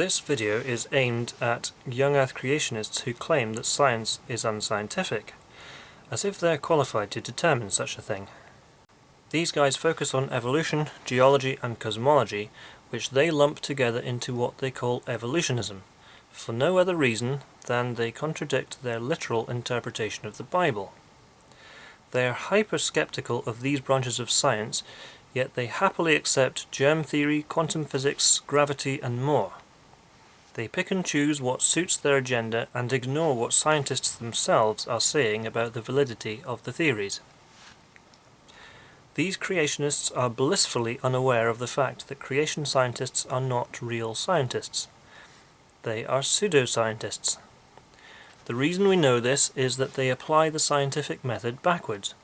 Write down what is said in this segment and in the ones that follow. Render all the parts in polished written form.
This video is aimed at young Earth creationists who claim that science is unscientific, as if they're qualified to determine such a thing. These guys focus on evolution, geology and cosmology, which they lump together into what they call evolutionism, for no other reason than they contradict their literal interpretation of the Bible. They are hyper-skeptical of these branches of science, yet they happily accept germ theory, quantum physics, gravity and more. They pick and choose what suits their agenda and ignore what scientists themselves are saying about the validity of the theories. These creationists are blissfully unaware of the fact that creation scientists are not real scientists. They are pseudoscientists. The reason we know this is that they apply the scientific method backwards.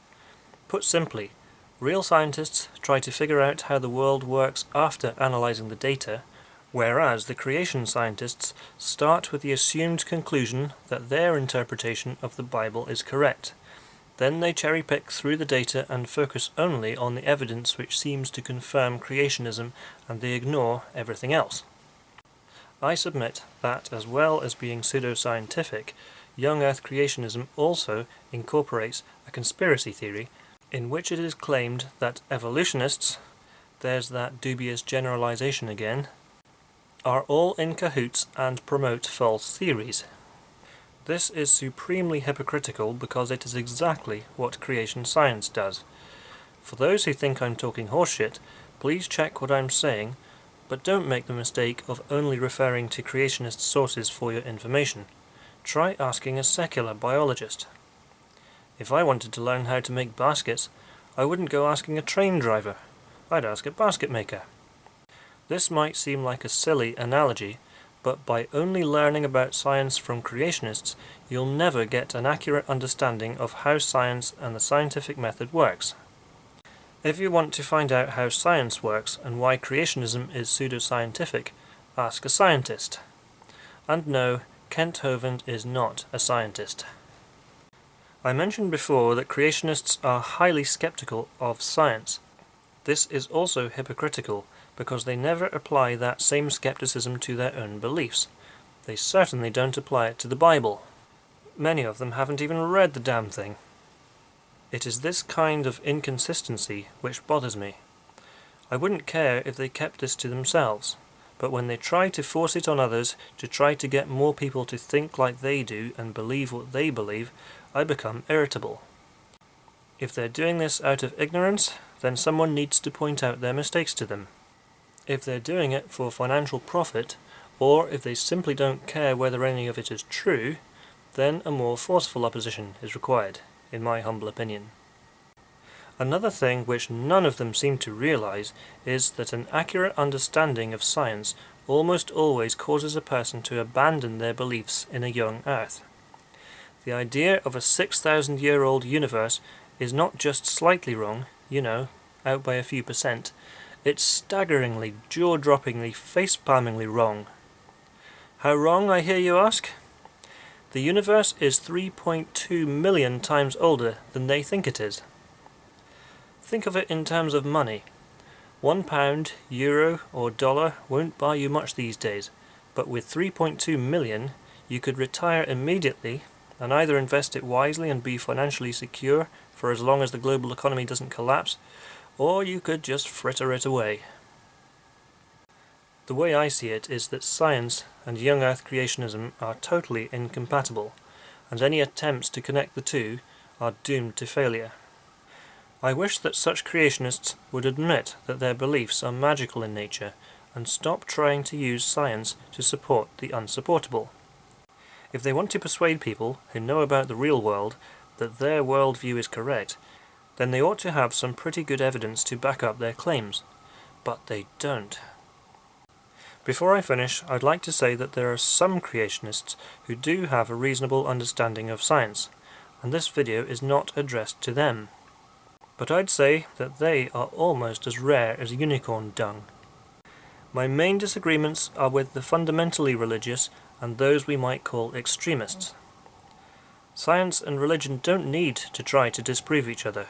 Put simply, real scientists try to figure out how the world works after analyzing the data, whereas the creation scientists start with the assumed conclusion that their interpretation of the Bible is correct. Then they cherry-pick through the data and focus only on the evidence which seems to confirm creationism, and they ignore everything else. I submit that, as well as being pseudoscientific, young Earth creationism also incorporates a conspiracy theory in which it is claimed that evolutionists, there's that dubious generalization again, are all in cahoots and promote false theories. This is supremely hypocritical because it is exactly what creation science does. For those who think I'm talking horseshit, please check what I'm saying, but don't make the mistake of only referring to creationist sources for your information. Try asking a secular biologist. If I wanted to learn how to make baskets, I wouldn't go asking a train driver. I'd ask a basket maker. This might seem like a silly analogy, but by only learning about science from creationists, you'll never get an accurate understanding of how science and the scientific method works. If you want to find out how science works and why creationism is pseudoscientific, ask a scientist. And no, Kent Hovind is not a scientist. I mentioned before that creationists are highly skeptical of science. This is also hypocritical, because they never apply that same skepticism to their own beliefs. They certainly don't apply it to the Bible. Many of them haven't even read the damn thing. It is this kind of inconsistency which bothers me. I wouldn't care if they kept this to themselves, but when they try to force it on others to try to get more people to think like they do and believe what they believe, I become irritable. If they're doing this out of ignorance, then someone needs to point out their mistakes to them. If they're doing it for financial profit, or if they simply don't care whether any of it is true, then a more forceful opposition is required, in my humble opinion. Another thing which none of them seem to realize is that an accurate understanding of science almost always causes a person to abandon their beliefs in a young Earth. The idea of a 6,000-year-old universe is not just slightly wrong, out by a few percent, it's staggeringly, jaw-droppingly, face-palmingly wrong. How wrong, I hear you ask? The universe is 3.2 million times older than they think it is. Think of it in terms of money. £1, euro or dollar won't buy you much these days, but with 3.2 million you could retire immediately and either invest it wisely and be financially secure for as long as the global economy doesn't collapse, or you could just fritter it away. The way I see it is that science and young Earth creationism are totally incompatible, and any attempts to connect the two are doomed to failure. I wish that such creationists would admit that their beliefs are magical in nature and stop trying to use science to support the unsupportable. If they want to persuade people who know about the real world that their worldview is correct, then they ought to have some pretty good evidence to back up their claims. But they don't. Before I finish, I'd like to say that there are some creationists who do have a reasonable understanding of science, and this video is not addressed to them. But I'd say that they are almost as rare as unicorn dung. My main disagreements are with the fundamentally religious and those we might call extremists. Science and religion don't need to try to disprove each other.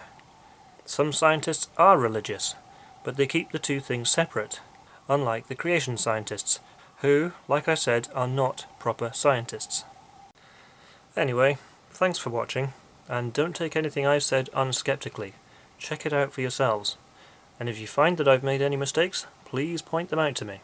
Some scientists are religious, but they keep the two things separate, unlike the creation scientists, who, like I said, are not proper scientists. Anyway, thanks for watching, and don't take anything I've said unskeptically. Check it out for yourselves, and if you find that I've made any mistakes, please point them out to me.